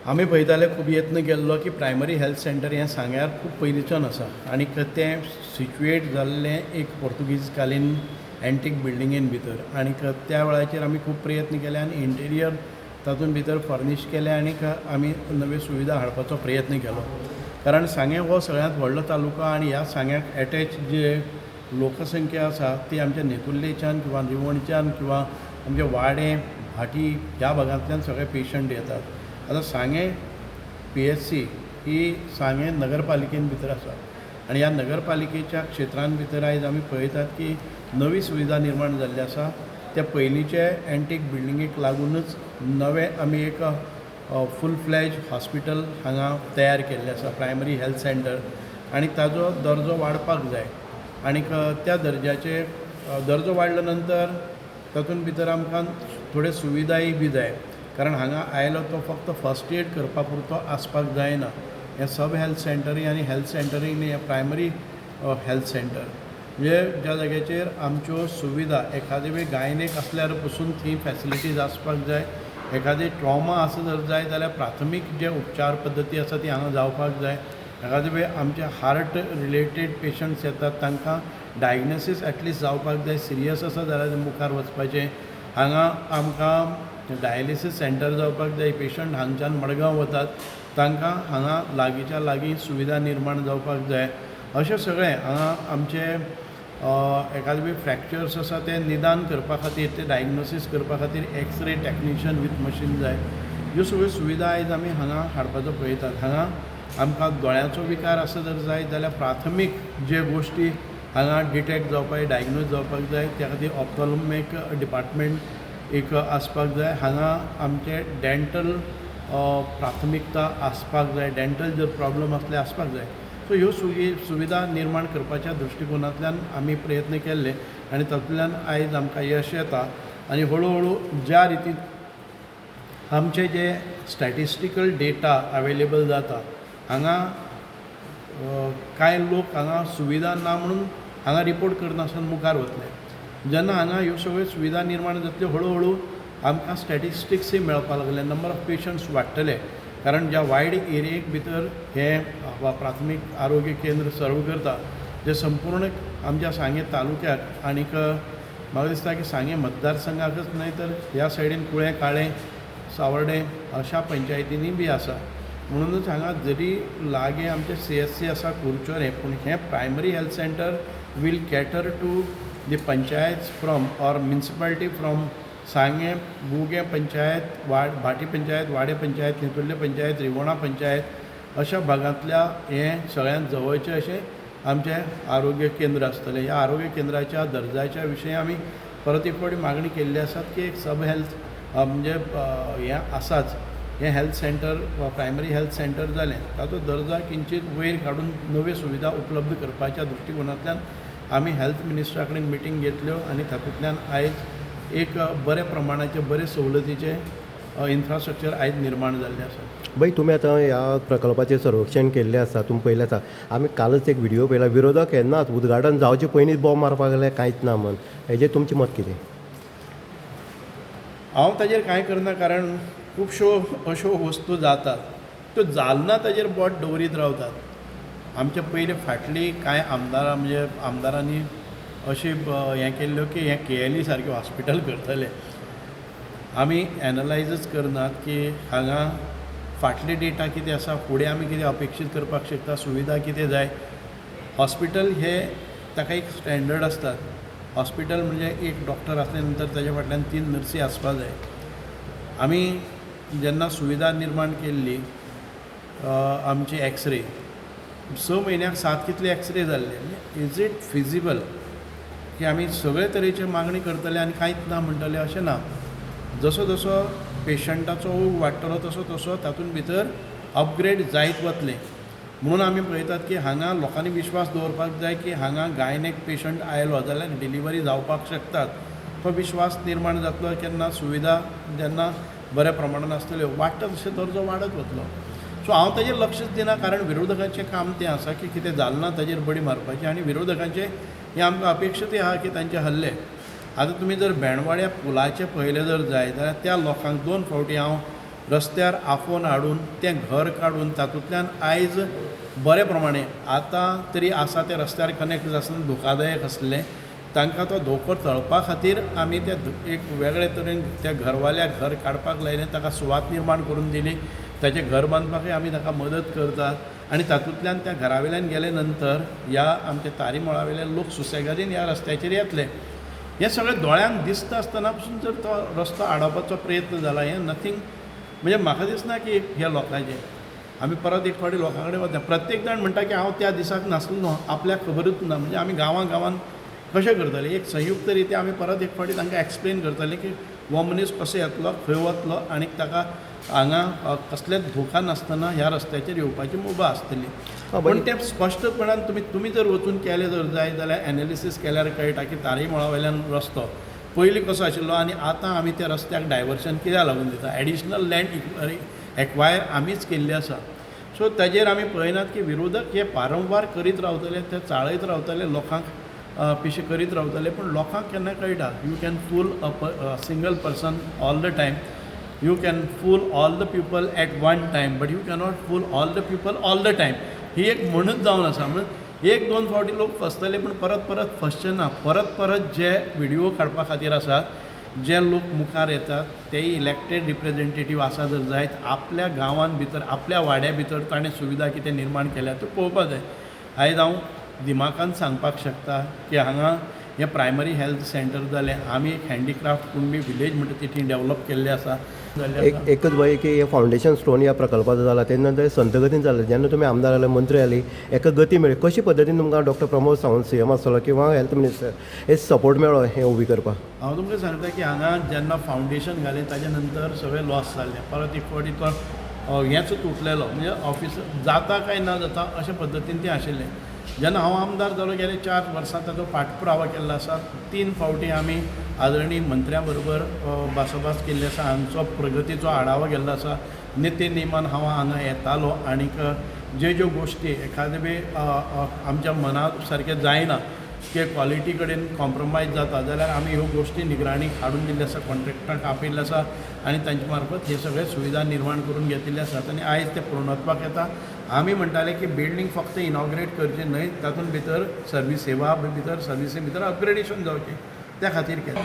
आमी पळयताले खूब यत्न केल्लो की प्रायमरी हेल्थ सेंटर हें सांग्यार खूब पयलींच्यान आसा आनी तें सिच्युएट जाल्लें एक पोर्तुगीज कालीन एंटीक बिल्डिंगेन भितर आनी त्या वेळाचेर आमी खूब प्रयत्न केले आनी इंटेरियर तातूंत भितर फर्निश केलें आनी आमी नव्यो सुविधा हाडपाचो प्रयत्न केलो. कारण सांगे हो सगळ्यांत व्हडलो तालुका आनी ह्या सांग्याक एटॅच जे लोकसंख्या आसा ती आमच्या नेतुर्लेच्यान किंवा निवणच्यान किंवा आमचे वाडे भाटी ह्या भागांतल्यान सगळे पेशंट येतात. आतां सांगे PSC ही सांगे नगरपालिकेन भितर आसा आनी ह्या नगरपालिकेच्या क्षेत्रान भितर आयज आमी पळयतात की नवी सुविधा निर्माण जाल्ली आसा. त्या पयलींचे एंटीक बिल्डिंगेक लागूनच नवें आमी एक फूल फ्लॅज हॉस्पिटल हांगा तयार केल्लें आसा, प्रायमरी हेल्थ सेंटर, आनी ताजो दर्जो वाडपाक जाय. आनीक त्या दर्ज्याचे दर्जो वाडल्या नंतर तातूंत भितर आमकां थोड्यो सुविधाय बी जाय. कारण हांगा आयलो तो फक्त फर्स्ट एड करपा पुरतो आसपाक जायना. हें सब हेल्थ सेंटरी आनी हेल्थ सेंटरी न्ही, हें प्रायमरी हेल्थ सेंटर म्हणजे ज्या जाग्याचेर आमच्यो सुविधा एखादे वेळ गायनेक आसल्यार पसून थंय फॅसिलिटीज आसपाक जाय. एखादी ट्रॉमा आसा जर जाय जाल्यार प्राथमीक जे उपचार पद्दती आसा ती हांगा जावपाक जाय. एखादे वेळ आमचे हार्ट रिलेटेड पेशंट्स येतात तांकां डायग्नोसीस एटलिस्ट जावपाक जाय. सिरियस आसा जाल्यार मुखार वचपाचें. हांगा आमकां डायलिसीस सेंटर जावपाक जाय. पेशंट हांगच्यान मडगांव वतात तांकां हांगा लागींच्या लागीं सुविधा निर्माण जावपाक जाय. अशें सगळें हांगा आमचे एखादे वेळ फ्रॅक्चर्स आसा ते निदान करपा खातीर, ते डायग्नोसीस करपा खातीर एक्सरे टॅक्निशियन वीथ मशीन जाय. ह्यो सगळ्यो सुविधा आयज आमी हांगा हाडपाचो पळयतात. हांगा आमकां दोळ्याचो विकार आसा जर जाय जाल्यार प्राथमीक जे गोश्टी हांगा डिटेक्ट जावपाक, डायग्नोज जावपाक जाय त्या खातीर ऑप्थॉल्मिक डिपार्टमेंट एक आसपाक जाय. हांगा आमचे डेंटल प्राथमिकता आसपाक जाय. डेंटल जर प्रॉब्लम असले आसपाक जाय. सो ह्यो सुविधा निर्माण करपाच्या दृश्टिकोनांतल्यान आमी प्रयत्न केल्ले आनी तातूंतल्यान आयज आमकां यश येता. आनी हळू हळू ज्या रितीन आमचे जे स्टॅटिस्टिकल डेटा अवेलेबल जाता, हांगा कांय लोक हांगा सुविधा ना म्हणून हांगा रिपोर्ट करनासतना मुखार वतले. जेन्ना हांगा ह्यो सगळ्यो सुविधा निर्माण जातल्यो हळू हळू आमकां स्टॅटिस्टिक्सूय मेळपाक लागले. नंबर ऑफ पेशंट्स वाडटले. कारण ज्या वायड एरियेक भितर हे प्राथमीक आरोग्य केंद्र सर्व करता, जे संपूर्ण आमच्या सांगे तालुक्याक आनीक म्हाका दिसता की सांगे मतदारसंघाकच न्हय तर ह्या सायडीन कुळें, काळें, सावर्डे अशा पंचायतींनी बी आसा. म्हणूनच हांगा जरी लागीं आमचे CSC आसा कुरचोरे, पूण हें primary health centre will cater to the panchayat from or municipality from Sanguem, बुगे पंचायत, भाटी पंचायत, वाडे पंचायत, नेतुर्ले पंचायत, रिवोणा पंचायत अशा भागांतल्या हें सगळ्यांत जवळचें अशें आमचें आरोग्य केंद्र आसतलें. ह्या आरोग्य केंद्राच्या दर्जाच्या विशयी आमी परत एक फावटी मागणी केल्ली आसा की एक सब हेल्थ म्हणजे हें आसाच. हें हेल्थ सेंटर वा प्रायमरी हेल्थ सेंटर जालें, ताचो दर्जा किंचीत वयर काडून नव्यो सुविधा उपलब्ध करपाच्या दृश्टिकोनांतल्यान आमी हेल्थ मिनिस्टरा कडेन मिटींग घेतल्यो आनी तातूंतल्यान आयज एक बरे प्रमाणाचे बरे सवलतीचे इन्फ्रास्ट्रक्चर आयज निर्माण जाल्लें आसा. बाई, तुमी आतां ह्या प्रकल्पाचें सर्वेक्षण केल्लें आसा, तुमी पयलें आसा. आमी कालच एक व्हिडिओ पळयला, विरोधक केन्नाच उद्घाटन जावचे पयलींच बॉम्ब मारपाक लागले, कांयच ना म्हण. हेजेर तुमचें मत कितें? हांव ताजेर कांय करना. कारण खुबश्यो अश्यो वस्तू जातात त्यो जालना ताजेर बोट दवरीत रावतात. आमचे पयलीं फाटलीं कांय आमदारां म्हणजे आमदारांनी अशी हें केल्ल्यो की हें KLE सारकें हॉस्पिटल करतले. आमी एनालायजच करनात की हांगा फाटले डेटा कितें आसा, फुडें आमी कितें अपेक्षीत करपाक शकता, सुविधा कितें जाय. हॉस्पिटल हे ताका एक स्टँडर्ड आसतात. हॉस्पिटल म्हणजे एक डॉक्टर आसले नंतर ताच्या फाटल्यान 3 नर्सी आसपाक जाय. आमी जेन्ना सुविधा निर्माण केल्ली आमची एक्सरे 6 म्हयन्याक 7 कितले एक्सरे जाल्ले. इज इट फिजिबल की आमी सगळे तरेचे मागणी करतले आनी कांयच ना म्हणटले अशें ना. जसो जसो पेशंटाचो ओग वाडटलो तसो तसो तातूंत भितर अपग्रेड जायत वतले. म्हणून आमी पळयतात की हांगा लोकांनी विश्वास दवरपाक जाय की हांगा गायनेक पेशंट आयलो जाल्यार डिलिव्हरी जावपाक शकतात. तो विश्वास निर्माण जातलो केन्ना सुविधा जेन्ना बऱ्या प्रमाणान आसतल्यो. वाडटा तशें दर्जो वाडत वतलो. सो हांव ताजेर लक्षच दिना. कारण विरोधकांचें काम तें आसा की कितें जालें ना ताजेर बडी मारपाची. आनी विरोधकांचें हें आमकां अपेक्षितूय आहा की तांचे हल्ले. आतां तुमी जर भेंडवाड्या पुलाचें पयलें जर जाय जाल्यार त्या लोकांक 2 फावटी हांव रस्त्यार आफोवन हाडून तें घर काडून तातूंतल्यान आयज बरे प्रमाणे आतां तरी आसा ते रस्त्यार कनेक्ट आसतना धोकादायक आसलें तांकां तो धोको टळपा खातीर आमी ते एक वेगळे तरेन त्या घरवाल्याक घर काडपाक लायलें, ताका सुवात निर्माण करून दिली, ताचें घर बांदपाकय आमी ताका मदत करतात आनी तातूंतल्यान त्या घरा वयल्यान गेले नंतर ह्या आमच्या तारी मळा वयले लोक सुसेगादीन ह्या रस्त्याचेर येतले. हें सगळें दोळ्यांक दिसता आसतना पसून जर तो रस्तो आडोवपाचो प्रयत्न जाला, हें नथींग म्हणजे म्हाका दिसना की हे लोकांचें आमी परत एक फावटी लोकां कडेन वता. प्रत्येक जाण म्हणटा की हांव त्या दिसाक नासलो न्हू, आपल्याक खबरूच ना. म्हणजे आमी गांवां कशें करतले, एक संयुक्त रित्या आमी परत एक फावटी तांकां एक्सप्लेन करतले की हो मनीस कसो येतलो, खंय वतलो आनी ताका हांगा कसलेच धोका नासतना ह्या रस्त्याचेर येवपाची मुभा आसतली. पण तें स्पश्टपणान तुमी जर वचून केलें जर जाय जाल्यार एनालिसीस केल्यार कळटा की तारी मळा वयल्यान रस्तो पयलीं कसो आशिल्लो आनी आतां आमी त्या रस्त्याक डायवर्शन कित्याक लागून दिता. एडिशनल लँड एक्वायर आमीच केल्ली आसा. सो ताजेर आमी पळयनात की विरोधक हे वारंवार करीत रावतले, ते चाळयत रावतले, लोकांक पिशे करीत रावतले. पण लोकांक केन्ना कळटा you can fool a single person all the time, you can fool all the people at one time, but you cannot fool all the people all the time. ही एक म्हणूच जावन आसा. म्हणून एक दोन फावटी लोक फसतले पण परत फसचे ना. परत जे व्हिडिओ काडपा खातीर आसात, जे लोक मुखार येतात ते इलेक्टेड रिप्रेझेंटेटीव आसा जर जायत आपल्या गांवांत भितर आपल्या वाड्या भितर ताणें सुविधा कितें निर्माण केल्या त्यो पळोवपाक जाय. आयज हांव दिमाखान सांगपाक शकता की हांगा हें प्रायमरी हेल्थ सेंटर जालें, आमी एक हँडीक्राफ्ट कुणबी विलेज म्हणटा ती डेवलप केल्ली आसा. एकच भंय की हे फावंडेशन स्टोन ह्या प्रकल्पाचो जाला तेन्ना ते संतगतीन जालें. जेन्ना तुमी आमदार जाले, मंत्री जाली, एका गती मेळ्ळी. कशे पद्दतीन तुमकां डॉक्टर प्रमोद सावंत सीएम आसतलो किंवा हेल्थ मिनिस्टर हे सपोर्ट मेळ्ळो हें उबी करपाक? हांव तुमकां सांगता की हांगा जेन्ना फावंडेशन घालें ताजे नंतर सगळें लॉस जाल्लें. परत एक फावटी तो हेंच तुटलेलो, म्हणजे ऑफिस जाता काय ना जाता अशे पद्दतीन तें आशिल्लें. जेन्ना हांव आमदार जालो गेले 4 वर्सां ताचो पाठपुरावा केल्लो आसा. 3 फावटी आमी आदरणीय मंत्र्यां बरोबर भासाभास केल्ली आसा. हांगचो प्रगतीचो आढावा गेल्लो आसा. नित्य नेमान हांव हांगा येतालो आनीक ज्यो गोश्टी एखादे बी आमच्या मना सारकें जायना की क्वॉलिटी कडेन कॉम्प्रोमायज जाता जाल्यार आमी ह्यो गोश्टी निगराणीक हाडून दिल्ले आसा, कॉन्ट्रॅक्टरांक आपयल्ले आसा आनी तांचे मार्फत हे सगळे सुविधा निर्माण करून घेतिल्ले आसात आनी आयज ते पूर्णत्वाक येता. आमी म्हणटाले की बिल्डींग फक्त इनॉग्रेट करचें न्हय, तातूंत भितर सर्विसी भितर अपग्रेडेशन जावचें, त्या खातीर केलें.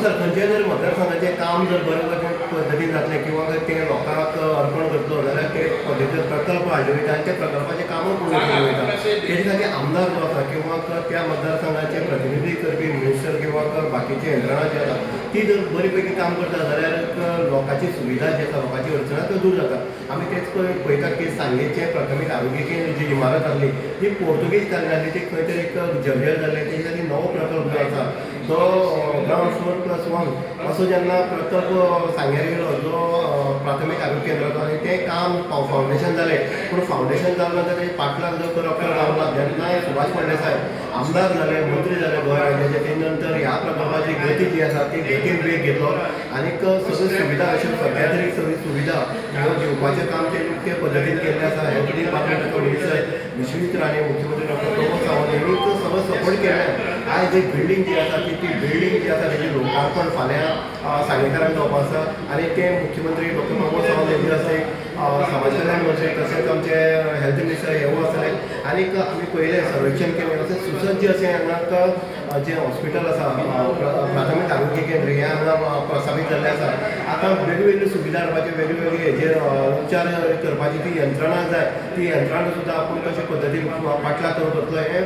सर, खंयचें जर मतदारसंघाचें काम जर बरे पद्दतीन जातलें किंवा तें लोकांक अर्पण करतलो जाल्यार ते पद्दतीन प्रकल्प हाडले वयता आनी त्या प्रकल्पाचें कामूय पूर्ण केलें वयता. तेजे खातीर आमदार जो आसा किंवा त्या मतदारसंघाचे प्रतिनिधी करपी मिनिस्टर किंवा बाकीचे यंत्रणा जी आसा ती जर बरी पैकी काम करता जाल्यार लोकांची सुविधा जी आसा, लोकांची अडचण त्यो दूर जाता. आमी तेच पळयतात की सांगेचें प्राथमीक आरोग्य केंद्र जी इमारत आसली ती पोर्तुगीज कालीन आसली, ती खंय तरी एक जर्जर जाल्लें. तेजे खातीर नवो प्रकल्प जो आसा तो ग्रावंड फ्लोर +1 असो जेन्ना प्रकल्प सांग्यार गेलो जो प्राथमीक आरोग्य केंद्राचो आनी तें काम फावंडेशन जालें. पूण फावंडेशन जालें नंतर तेजे फाटल्यान जो करप्टर रावला. जेन्ना सुभाष फळदेसाय आमदार जाले, मंत्री जाले गोंय राज्याचे, ते नंतर ह्या प्रकल्पाची गती जी आसा ती गतीन वेग घेतलो आनीक सगळी सुविधा अशी सगळ्या तरी सगळी सुविधा ह्यो दिवपाचें काम ते मुख्य पद्दतीन केल्लें आसा. हेल्थ डिपार्टमेंटाचो मिनिस्टर विश्वजीत राणे, मुख्यमंत्री डॉक्टर प्रमोद सावंत हेणी सगळो सपोर्ट केल्लें. आयज एक बिल्डींग जी आसा ती बिल्डींग जी आसा तेजें लोकार्पण फाल्यां सांगेकारांक जावपा आसा आनी ते मुख्यमंत्री डॉक्टर प्रमोद सावंत हे दिवस एक समाज कल्याण मंत्री तशेंच आमचे हेल्थ मिनिस्टर हेवूय आसले आनीक आमी पयलें सर्वेक्षण केलें अशें सुसज्ज अशें हांगा जें हॉस्पिटल आसा प्राथमीक आरोग्य केंद्र हें हांगा प्रस्थापीत जाल्लें आसा. आतां वेगवेगळ्यो सुविधा हाडपाच्यो, वेगवेगळे हेजेर उपचार करपाची ती यंत्रणा जाय, ती यंत्रणा सुद्दां आपूण कशे पद्दतीन पाटलाग करून करतलो हें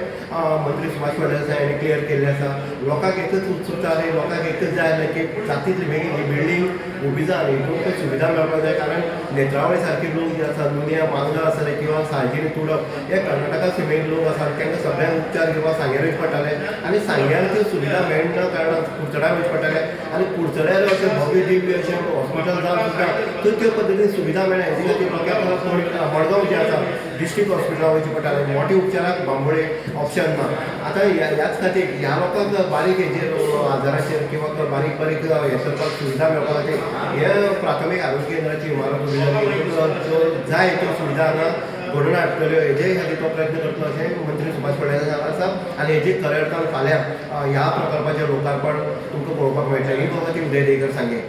मंत्री सुभाष फळदेसाय हांणी क्लियर केल्लें आसा. लोकांक एकच उत्सुकता आनी लोकांक एकच जाय आसलें की जातींतली बेगीन ही बिल्डींग उबी जावन हितून सुविधा मेळपाक जाय. कारण नेत्रावळी सारके लोक जे आसा, दुनिया मांगा आसले किंवा साळगिरी तुडप हे कर्नाटका सिमेंट लोक आसात, तांकां सगळ्यांक उपचार घेवपाक सांग्यार वयचे पडटाले आनी सांग्यार त्यो सुविधा मेळना कारणान कुडचड्यार वयचे पडटाले आनी कुडचड्यार अशें भव्य दिव्य अशें हॉस्पिटल जावन सुद्दां त्यो पद्दतीन सुविधा मेळना. हेजे खातीर लोकांक मडगांव जें आसा डिस्ट्रिक्ट हॉस्पिटलां वयचे पडटाले. मोठे उपचाराक बांबोळे ऑप्शन ना. आतां ह्याच खातीर ह्या लोकांक बारीक हेजेर आजाराचेर किंवा बारीक बारीक हे करपाक सुविधा मेळपा खातीर हे प्राथमीक आरोग्य केंद्राची इमारत उबी जाली. ज्यो जाय त्यो सुविधा हांगा घडोवन हाडटल्यो हेजेय खातीर तो प्रयत्न करतलो अशें मंत्री सुभाष फळदेसाय आसा आनी हेजी खऱ्या अर्थान फाल्यां ह्या प्रकल्पाचें लोकार्पण तुमकां पळोवपाक मेळटलें ही बाबा ती उदय देगेकर सांगे.